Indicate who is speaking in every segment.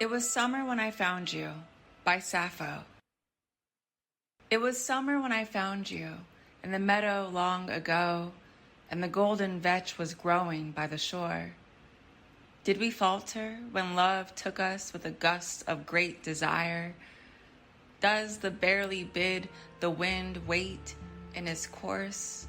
Speaker 1: It was summer when I found you, by Sappho. It was summer when I found you, in the meadow long ago, and the golden vetch was growing by the shore. Did we falter when love took us with a gust of great desire? Does the barely bid the wind wait in its course?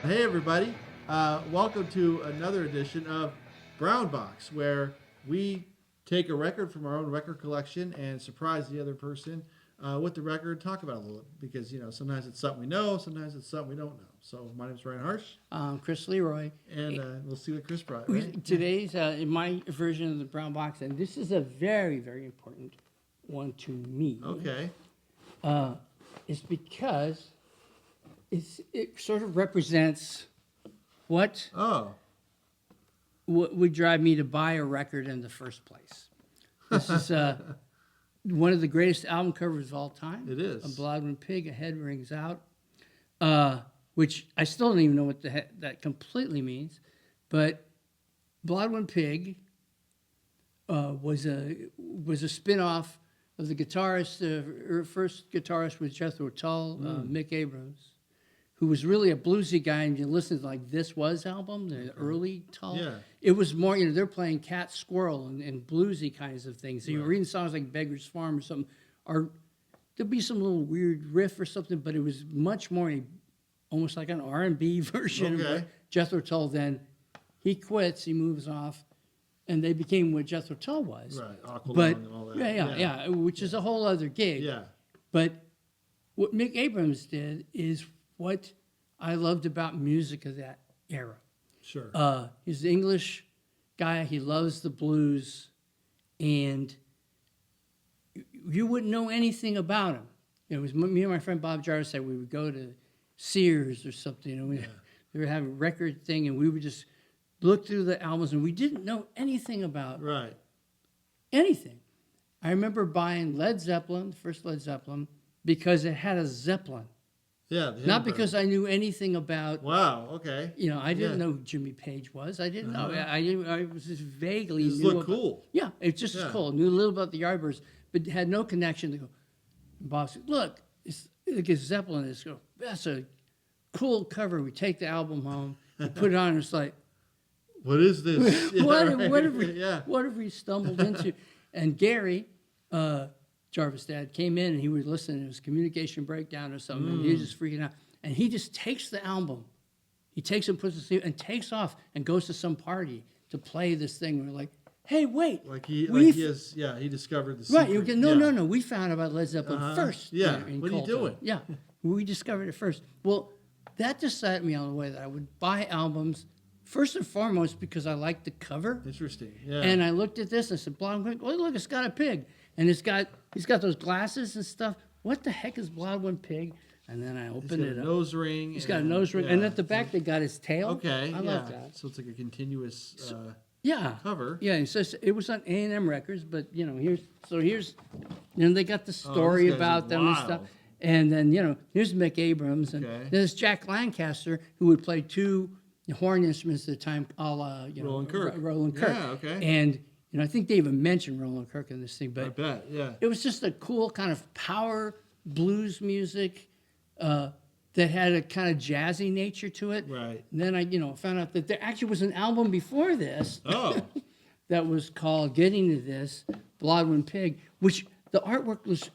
Speaker 2: Hey everybody, welcome to another edition of Brown Box, where we take a record from our own record collection and surprise the other person with the record and talk about it a little, because sometimes it's something we know, sometimes it's something we don't know. So my name's Ryan Harsh.
Speaker 3: Chris LeRoy.
Speaker 2: And we'll see what Chris brought. Right?
Speaker 3: Today's in my version of the Brown Box, and this is a very, very important one to me.
Speaker 2: Okay.
Speaker 3: It's because it sort of represents what would drive me to buy a record in the first place. This is one of the greatest album covers of all time.
Speaker 2: It is.
Speaker 3: A BLODYYN Pig, A Head Rings Out, which I still don't even know what the heck that completely means. But BLODYYN Pig was a spin-off of the guitarist, her first guitarist was JETHRO Tull, MICK Abrahams, who was really a bluesy guy, and you listen to like This Was album, the early Tull.
Speaker 2: Yeah.
Speaker 3: It was more, they're playing cat, squirrel, and bluesy kinds of things. So you're reading songs like Beggar's Farm or something, or there'd be some little weird riff or something, but it was much more almost like an R&B version of what Jethro Tull then. He quits, he moves off, and they became what Jethro Tull was.
Speaker 2: Right, Aqualung
Speaker 3: but,
Speaker 2: and all that.
Speaker 3: Yeah, which is a whole other gig.
Speaker 2: Yeah.
Speaker 3: But what Mick Abrahams did is what I loved about music of that era.
Speaker 2: Sure.
Speaker 3: He's an English guy. He loves the blues, and you wouldn't know anything about him. It was me and my friend Bob Jarvis said we would go to Sears or something. They were having a record thing, and we would just look through the albums, and we didn't know anything about anything. I remember buying Led Zeppelin, the first Led Zeppelin, because it had a Zeppelin.
Speaker 2: Yeah.
Speaker 3: Not because I knew anything about.
Speaker 2: Wow. Okay.
Speaker 3: I didn't know who Jimmy Page was. I didn't know. I was just vaguely.
Speaker 2: It looked cool.
Speaker 3: Yeah, it just was cool. Knew a little about the Yardbirds, but had no connection to go. Bob said, "Look, it's Zeppelin. That's a cool cover." We take the album home, we put it on, and it's like,
Speaker 2: what is this?
Speaker 3: what have we stumbled into? And Gary, Jarvis' dad, came in and he was listening. It was communication breakdown or something, and he was just freaking out. And he just takes the album, he takes it, puts it, and takes off and goes to some party to play this thing. We're like, hey, wait.
Speaker 2: He discovered the secret.
Speaker 3: Right, you get, no, we found out about Led Zeppelin first.
Speaker 2: Yeah, what are you doing?
Speaker 3: Yeah, we discovered it first. Well, that just set me on the way that I would buy albums, first and foremost because I liked the cover.
Speaker 2: Interesting, yeah.
Speaker 3: And I looked at this and I said, "BLODYYN, oh, look, it's got a pig. And he's got those glasses and stuff. what the heck is BLODYYN Pig? And then I opened it up.
Speaker 2: Nose ring.
Speaker 3: He's got a nose ring, and at the back they got his tail.
Speaker 2: Okay,
Speaker 3: I love that.
Speaker 2: So it's like a continuous cover.
Speaker 3: Yeah, it says it was on A&M Records, but here's they got the story about them and stuff. And then here's Mick Abrahams, and there's Jack Lancaster, who would play 2 horn instruments at the time, a la
Speaker 2: Roland Kirk.
Speaker 3: Roland Kirk.
Speaker 2: Yeah, okay.
Speaker 3: And I think they even mentioned Roland Kirk in this thing, but
Speaker 2: I bet, yeah.
Speaker 3: it was just a cool kind of power blues music that had a kind of jazzy nature to it.
Speaker 2: Right.
Speaker 3: And then I found out that there actually was an album before this.
Speaker 2: Oh.
Speaker 3: That was called Getting to This, BLODYYN Pig, which the artwork was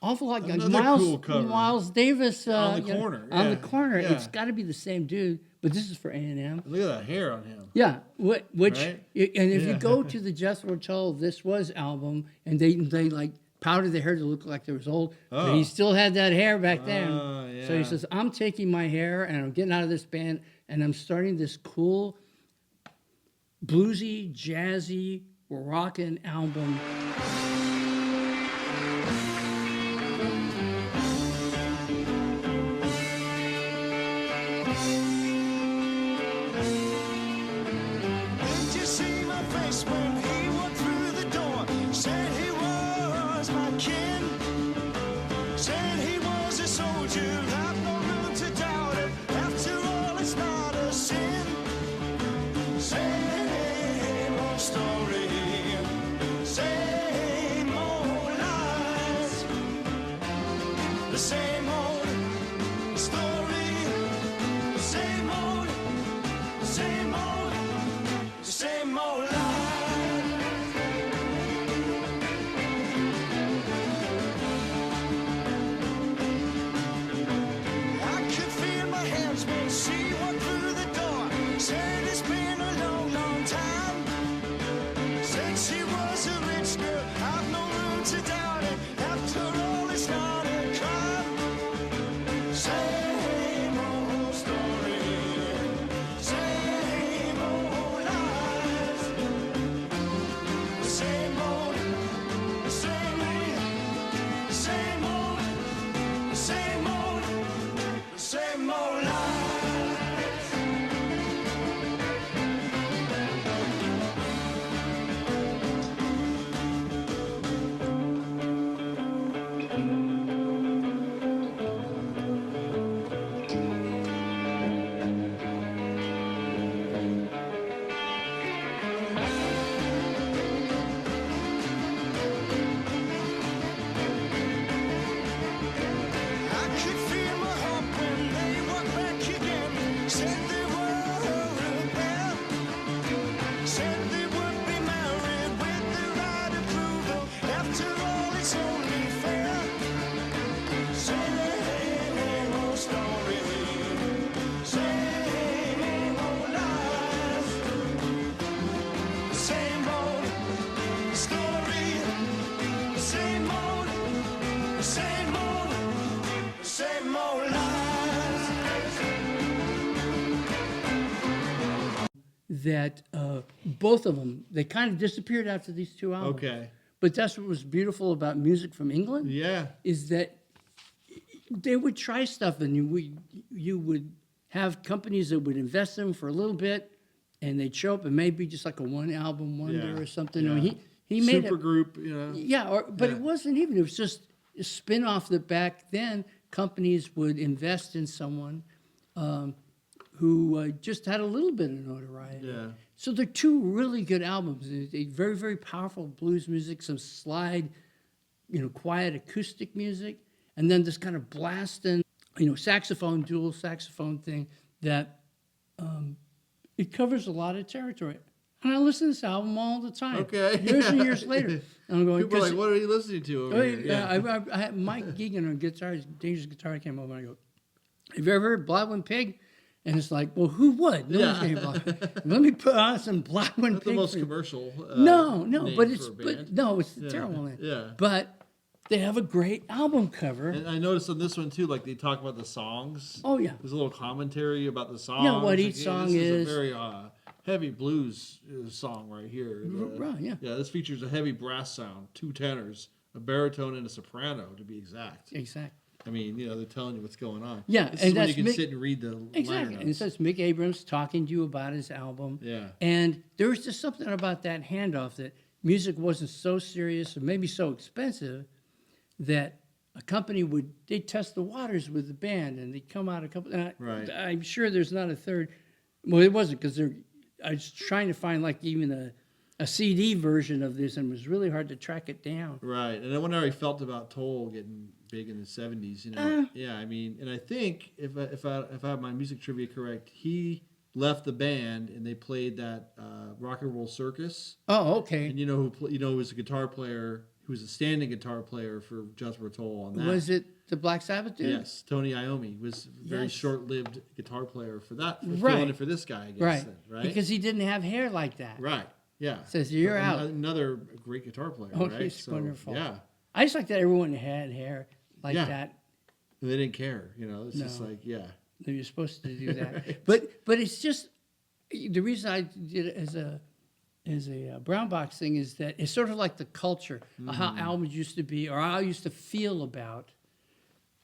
Speaker 3: awful like Miles Davis
Speaker 2: on the corner.
Speaker 3: On the corner.
Speaker 2: Yeah.
Speaker 3: It's got to be the same dude, but this is for A&M.
Speaker 2: Look at that hair on him.
Speaker 3: Yeah, which
Speaker 2: Right?
Speaker 3: and if you go to the Jethro Tull This Was album, and they like powdered their hair to look like they was old, but he still had that hair back then.
Speaker 2: Yeah.
Speaker 3: So he says, I'm taking my hair and I'm getting out of this band and I'm starting this cool bluesy, jazzy, rockin' album.
Speaker 4: Did you see my face when he walked through the door? Said he was my kin. Said he was a soldier. I've no room to doubt it. After all, it's not a sin. Same old story. Same old lies. The same old story. Same old, same old. Same old life. I could feel my hands when she walked through the door. Said it's been a long, long time. Said she was a rich girl. I've no room to doubt it. After all, it's not a crime. Same old story. Same old lies. Same old, same old, same old, same old lies. I could feel my heart when they walked back again. Said they were there. Said they would be married with the right approval. After all, it's only fair. Same old story. Same old lies. Same old story. Same old, same old. Same old lies.
Speaker 3: That both of them, they kind of disappeared after these 2 albums.
Speaker 2: Okay.
Speaker 3: But that's what was beautiful about music from England.
Speaker 2: Yeah.
Speaker 3: Is that they would try stuff, and you would have companies that would invest in them for a little bit, and they'd show up and maybe just like a 1-album wonder or something.
Speaker 2: Yeah.
Speaker 3: I mean, he made
Speaker 2: Super
Speaker 3: it.
Speaker 2: group,
Speaker 3: Yeah, but it wasn't even. It was just a spin-off that back then companies would invest in someone who just had a little bit of notoriety.
Speaker 2: Yeah.
Speaker 3: So they're 2 really good albums. They're very, very powerful blues music, some slide, quiet acoustic music, and then this kind of blasting, saxophone, dual saxophone thing that it covers a lot of territory. And I listen to this album all the time.
Speaker 2: Okay.
Speaker 3: Years and years later. And I'm going,
Speaker 2: People are like, what are you listening to over here?
Speaker 3: yeah. I had Mike Geegan on guitar, Dangerous Guitar, came over and I go, have you ever heard BLODYYN Pig? And it's like, well, who would? No one's going to BLODYYN. Let me put on some BLODYYN
Speaker 2: Not
Speaker 3: Pig.
Speaker 2: the most commercial.
Speaker 3: No,
Speaker 2: name
Speaker 3: but
Speaker 2: for
Speaker 3: it's
Speaker 2: a band.
Speaker 3: a terrible name.
Speaker 2: Yeah.
Speaker 3: But they have a great album cover.
Speaker 2: And I noticed on this one too, like they talk about the songs.
Speaker 3: Oh yeah.
Speaker 2: There's a little commentary about the songs.
Speaker 3: Yeah, what
Speaker 2: Like,
Speaker 3: each song
Speaker 2: this
Speaker 3: is.
Speaker 2: a very heavy blues song right here.
Speaker 3: Right, yeah.
Speaker 2: Yeah, this features a heavy brass sound, 2 tenors, a baritone and a soprano, to be exact.
Speaker 3: Exactly.
Speaker 2: I mean, they're telling you what's going on.
Speaker 3: Yeah,
Speaker 2: this
Speaker 3: and
Speaker 2: is when
Speaker 3: that's
Speaker 2: you can
Speaker 3: Mick,
Speaker 2: sit and read the
Speaker 3: exactly.
Speaker 2: liner
Speaker 3: And
Speaker 2: notes.
Speaker 3: so it's Mick Abrahams talking to you about his album.
Speaker 2: Yeah.
Speaker 3: And there was just something about that handoff that music wasn't so serious or maybe so expensive that a company they'd test the waters with the band and they'd come out a couple. And
Speaker 2: Right.
Speaker 3: I'm sure there's not a third. Well, it wasn't because I was trying to find like even a CD version of this, and it was really hard to track it down.
Speaker 2: Right, and I wonder how he felt about Toll getting big in the '70s. Yeah, I mean, and I think if I have my music trivia correct, he left the band and they played that Rock and Roll Circus.
Speaker 3: Oh, okay.
Speaker 2: And who was a guitar player, who was a standing guitar player for Jethro Tull on that.
Speaker 3: Was it the Black Sabbath dude?
Speaker 2: Yes, Tony Iommi was a very
Speaker 3: Yes.
Speaker 2: short-lived guitar player for that. For
Speaker 3: Right.
Speaker 2: filling in for this guy, I guess.
Speaker 3: Right.
Speaker 2: Then, right.
Speaker 3: Because he didn't have hair like that.
Speaker 2: Right. Yeah.
Speaker 3: Says you're out.
Speaker 2: Another great guitar player.
Speaker 3: Oh,
Speaker 2: right?
Speaker 3: he's wonderful.
Speaker 2: Yeah.
Speaker 3: I just like that everyone had hair like
Speaker 2: Yeah.
Speaker 3: that.
Speaker 2: And they didn't care. It's just
Speaker 3: No.
Speaker 2: like, yeah.
Speaker 3: You're supposed to do that.
Speaker 2: Right.
Speaker 3: But it's just the reason I did it as a brown box thing is that it's sort of like the culture of how albums used to be or how I used to feel about.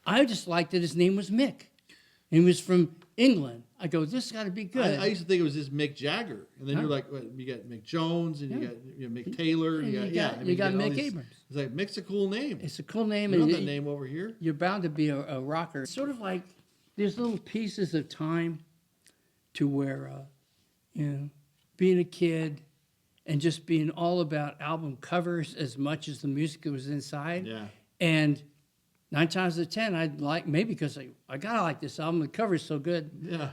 Speaker 3: I just liked that his name was Mick. And he was from England. I go, this got to be good.
Speaker 2: I used to think it was just Mick Jagger, and then
Speaker 3: Huh?
Speaker 2: you're like, what, you got Mick Jones, and
Speaker 3: Yeah.
Speaker 2: you got Mick Taylor, and
Speaker 3: You
Speaker 2: you
Speaker 3: got-
Speaker 2: got,
Speaker 3: you got
Speaker 2: all
Speaker 3: Mick
Speaker 2: these-
Speaker 3: Abrahams.
Speaker 2: It's like Mick's a cool name.
Speaker 3: It's a cool name.
Speaker 2: You know
Speaker 3: and
Speaker 2: that name over here?
Speaker 3: You're bound to be a rocker. It's sort of like there's little pieces of time to where, being a kid and just being all about album covers as much as the music that was inside.
Speaker 2: Yeah.
Speaker 3: And 9 times out of 10, I'd like, maybe because I gotta like this album, the cover's so good.
Speaker 2: Yeah.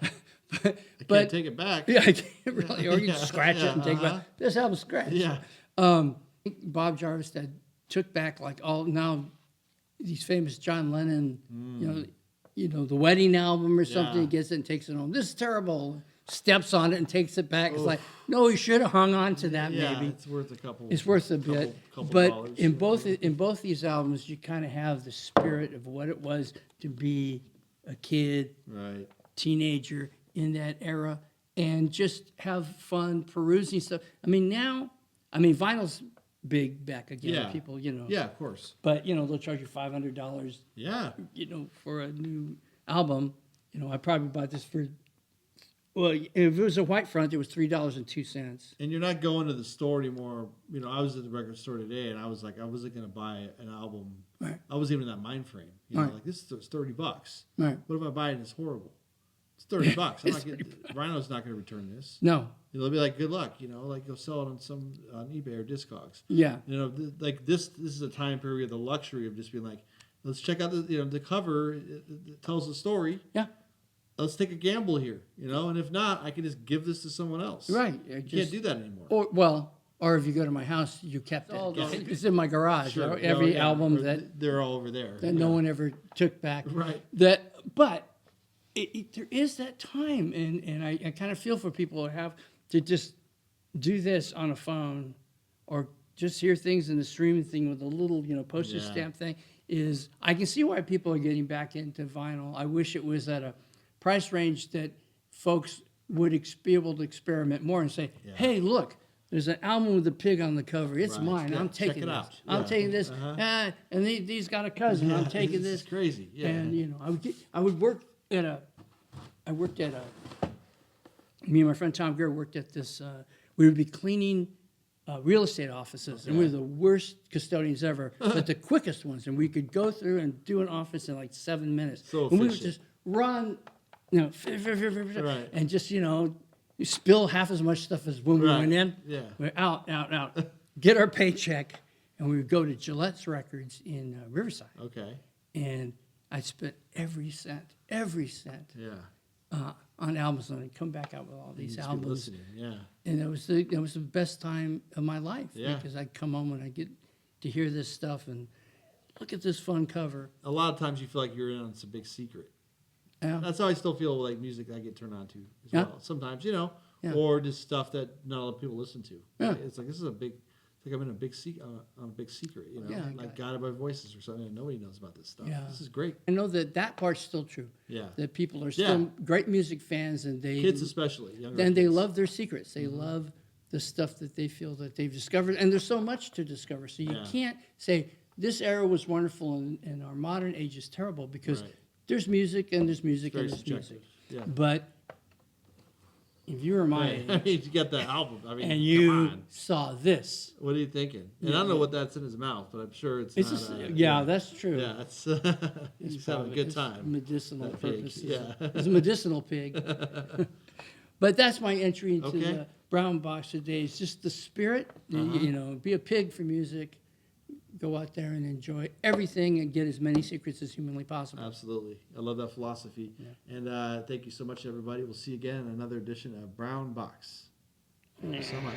Speaker 3: but
Speaker 2: I can't take it back.
Speaker 3: yeah, I can't really, or you
Speaker 2: Yeah,
Speaker 3: can scratch it and take it
Speaker 2: uh-huh.
Speaker 3: back. This album's scratched.
Speaker 2: Yeah.
Speaker 3: Bob Jarvis that took back like all now these famous John Lennon, the wedding album or something.
Speaker 2: Yeah.
Speaker 3: He gets it and takes it home. This is terrible. Steps on it and takes it back. It's like, no, he should have hung on to that.
Speaker 2: Yeah,
Speaker 3: Maybe
Speaker 2: it's worth a couple.
Speaker 3: it's worth a bit.
Speaker 2: couple
Speaker 3: But
Speaker 2: dollars.
Speaker 3: in both these albums, you kind of have the spirit of what it was to be a kid,
Speaker 2: Right.
Speaker 3: teenager in that era, and just have fun perusing stuff. I mean, vinyl's big back again.
Speaker 2: Yeah.
Speaker 3: People,
Speaker 2: Yeah, of course.
Speaker 3: But they'll charge you $500,
Speaker 2: Yeah.
Speaker 3: for a new album. I probably bought this for. Well, if it was a white front, it was $3.02.
Speaker 2: And you're not going to the store anymore. I was at the record store today, and I was like, I wasn't going to buy an album.
Speaker 3: Right.
Speaker 2: I wasn't even in that mind frame.
Speaker 3: Right.
Speaker 2: Like, this is $30.
Speaker 3: Right.
Speaker 2: What if I buy it and it's horrible? It's $30. I'm not getting, Rhino's not going to return this.
Speaker 3: No.
Speaker 2: They'll be like, good luck. Like go sell it on eBay or Discogs.
Speaker 3: Yeah.
Speaker 2: Like this is a time period, the luxury of just being like, let's check out the cover. It tells the story.
Speaker 3: Yeah.
Speaker 2: Let's take a gamble here, and if not, I can just give this to someone else.
Speaker 3: Right.
Speaker 2: You can't do that anymore.
Speaker 3: Or if you go to my house, you kept it.
Speaker 2: yeah.
Speaker 3: It's in my garage.
Speaker 2: Sure.
Speaker 3: Every
Speaker 2: No, yeah.
Speaker 3: album
Speaker 2: Or
Speaker 3: that
Speaker 2: they're all over there.
Speaker 3: no one ever took back.
Speaker 2: Right.
Speaker 3: But there is that time, and I kind of feel for people who have to just do this on a phone or just hear things in the streaming thing with a little, postage
Speaker 2: Yeah.
Speaker 3: stamp thing. I can see why people are getting back into vinyl. I wish it was at a price range that folks would be able to experiment more and say, hey, look, there's an album with a pig on the cover. It's
Speaker 2: Right.
Speaker 3: mine.
Speaker 2: Yeah,
Speaker 3: I'm
Speaker 2: check
Speaker 3: taking
Speaker 2: it
Speaker 3: this.
Speaker 2: out.
Speaker 3: I'm
Speaker 2: Yeah.
Speaker 3: taking this.
Speaker 2: Uh-huh.
Speaker 3: And these got a cousin. I'm taking
Speaker 2: this
Speaker 3: this.
Speaker 2: is crazy. Yeah.
Speaker 3: And I would work at a. Me and my friend Tom Greer worked at this. We would be cleaning real estate offices, and we were the worst custodians ever, but the quickest ones. And we could go through and do an office in like 7 minutes.
Speaker 2: So
Speaker 3: and we would
Speaker 2: efficient.
Speaker 3: just run,
Speaker 2: Right.
Speaker 3: and just you spill half as much stuff as when we
Speaker 2: Right.
Speaker 3: went in.
Speaker 2: Yeah.
Speaker 3: We're out, get our paycheck, and we would go to Gillette's Records in Riverside.
Speaker 2: Okay.
Speaker 3: And I spent every cent
Speaker 2: Yeah.
Speaker 3: on albums, and I'd come back out with all these
Speaker 2: Just be
Speaker 3: albums.
Speaker 2: listening. Yeah.
Speaker 3: And that was the best time of my life,
Speaker 2: Yeah.
Speaker 3: because I'd come home and I get to hear this stuff and look at this fun cover.
Speaker 2: A lot of times you feel like you're in on some big secret.
Speaker 3: Yeah.
Speaker 2: That's how I still feel like music I get turned on to as
Speaker 3: Yeah.
Speaker 2: well. Sometimes,
Speaker 3: Yeah.
Speaker 2: or just stuff that not a lot of people listen to.
Speaker 3: Yeah.
Speaker 2: It's like, this is like I'm in a big on a big secret,
Speaker 3: Yeah, I
Speaker 2: like
Speaker 3: got
Speaker 2: Guided by Voices or something, and nobody knows about this stuff.
Speaker 3: Yeah.
Speaker 2: This is great.
Speaker 3: I know that part's still true.
Speaker 2: Yeah.
Speaker 3: That people are still
Speaker 2: Yeah.
Speaker 3: great music fans, and
Speaker 2: Kids especially. Younger
Speaker 3: and they
Speaker 2: kids.
Speaker 3: love their secrets. They love the stuff that they feel that they've discovered, and there's so much to discover. So you
Speaker 2: Yeah.
Speaker 3: can't say this era was wonderful, and our modern age is terrible because
Speaker 2: Right.
Speaker 3: there's music and there's music
Speaker 2: Very
Speaker 3: and there's
Speaker 2: subjective.
Speaker 3: music.
Speaker 2: Yeah.
Speaker 3: But if you were my
Speaker 2: Right. I
Speaker 3: age
Speaker 2: mean, you get the album. I mean,
Speaker 3: and
Speaker 2: come
Speaker 3: you
Speaker 2: on.
Speaker 3: saw this,
Speaker 2: What are you thinking? And I don't know what that's in his mouth, but I'm sure it's
Speaker 3: it's
Speaker 2: not.
Speaker 3: just, yeah, that's true.
Speaker 2: Yeah, it's
Speaker 3: It's
Speaker 2: he's having a
Speaker 3: probably-
Speaker 2: good
Speaker 3: it's
Speaker 2: time.
Speaker 3: Medicinal
Speaker 2: that pig,
Speaker 3: purposes.
Speaker 2: yeah.
Speaker 3: It's a medicinal pig. But that's my entry into
Speaker 2: Okay.
Speaker 3: the brown box today. It's just the spirit, you know, be a pig for music. Go out there and enjoy everything and get as many secrets as humanly possible.
Speaker 2: Absolutely. I love that philosophy. And thank you so much, everybody. We'll see you again in another edition of Brown Box. Thank you so much.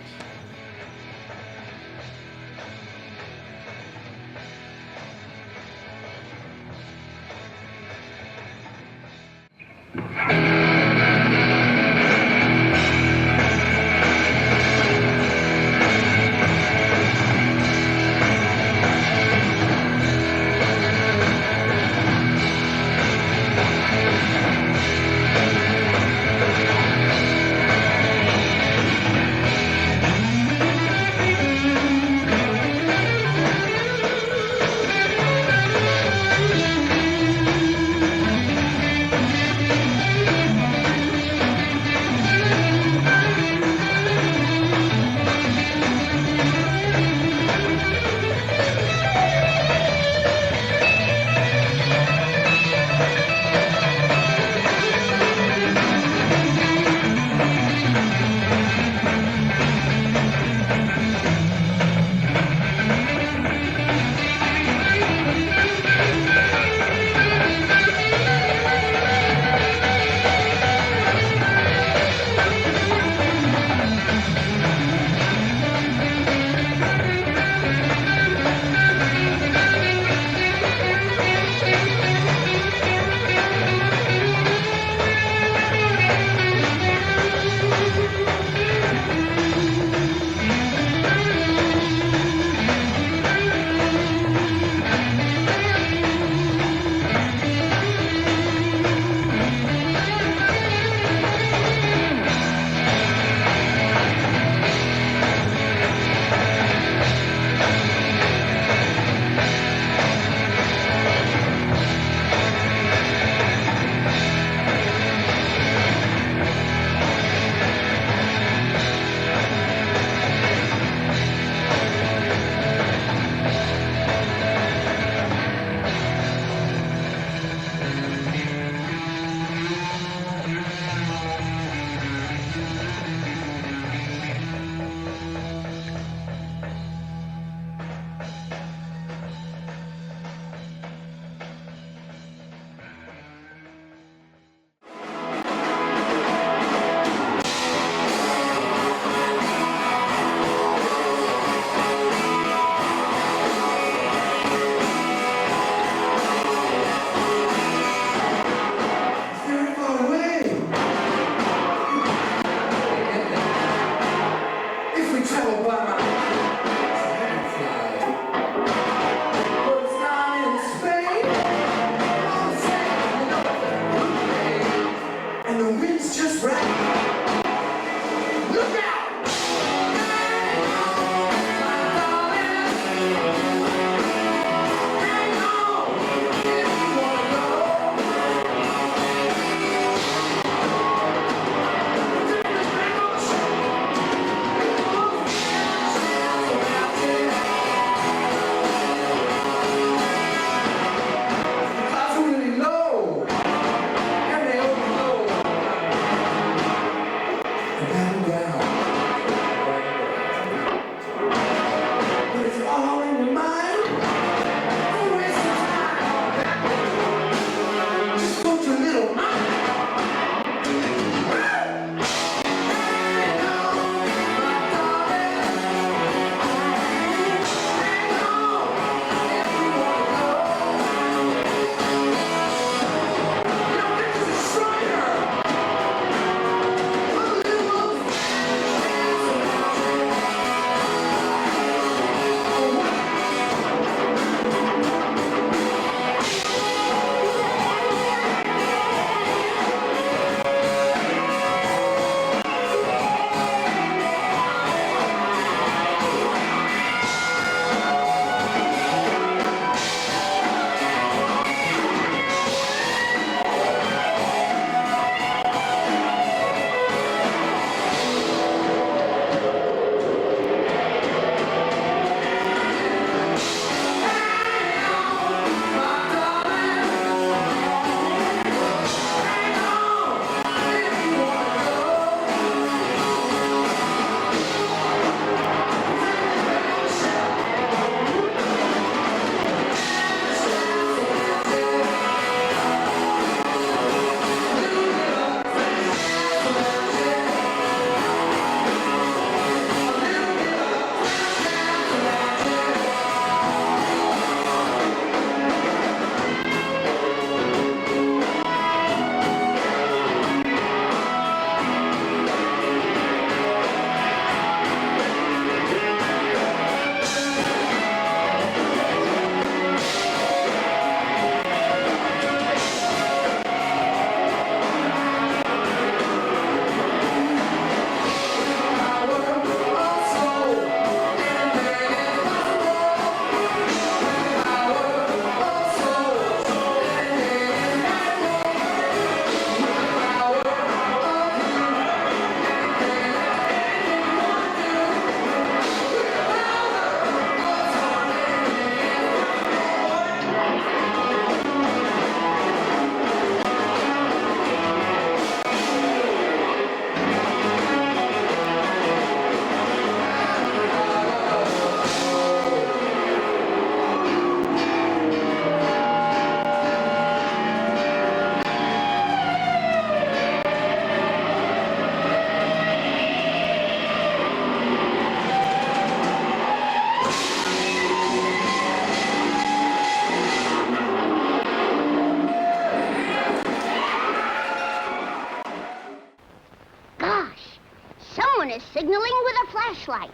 Speaker 5: flashlight.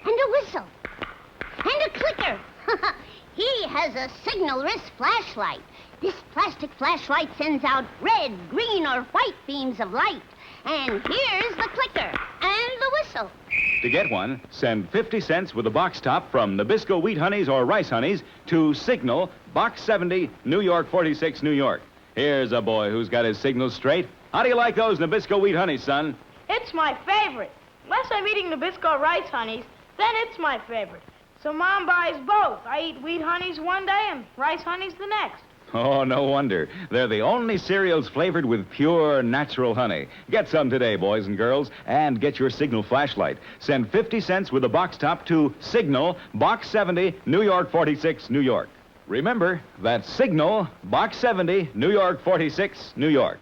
Speaker 5: And a whistle. And a clicker. He has a signal wrist flashlight. This plastic flashlight sends out red, green, or white beams of light. And here's the clicker and the whistle.
Speaker 6: To get one, send 50 cents with a box top from Nabisco Wheat Honeys or Rice Honeys to Signal, Box 70, New York 46, New York. Here's a boy who's got his signals straight. How do you like those Nabisco Wheat Honeys, son?
Speaker 7: It's my favorite. Unless I'm eating Nabisco Rice Honeys, then it's my favorite. So Mom buys both. I eat Wheat Honeys one day and Rice Honeys the next.
Speaker 6: Oh, no wonder. They're the only cereals flavored with pure, natural honey. Get some today, boys and girls, and get your Signal flashlight. Send 50 cents with a box top to Signal, Box 70, New York 46, New York. Remember, that's Signal, Box 70, New York 46, New York.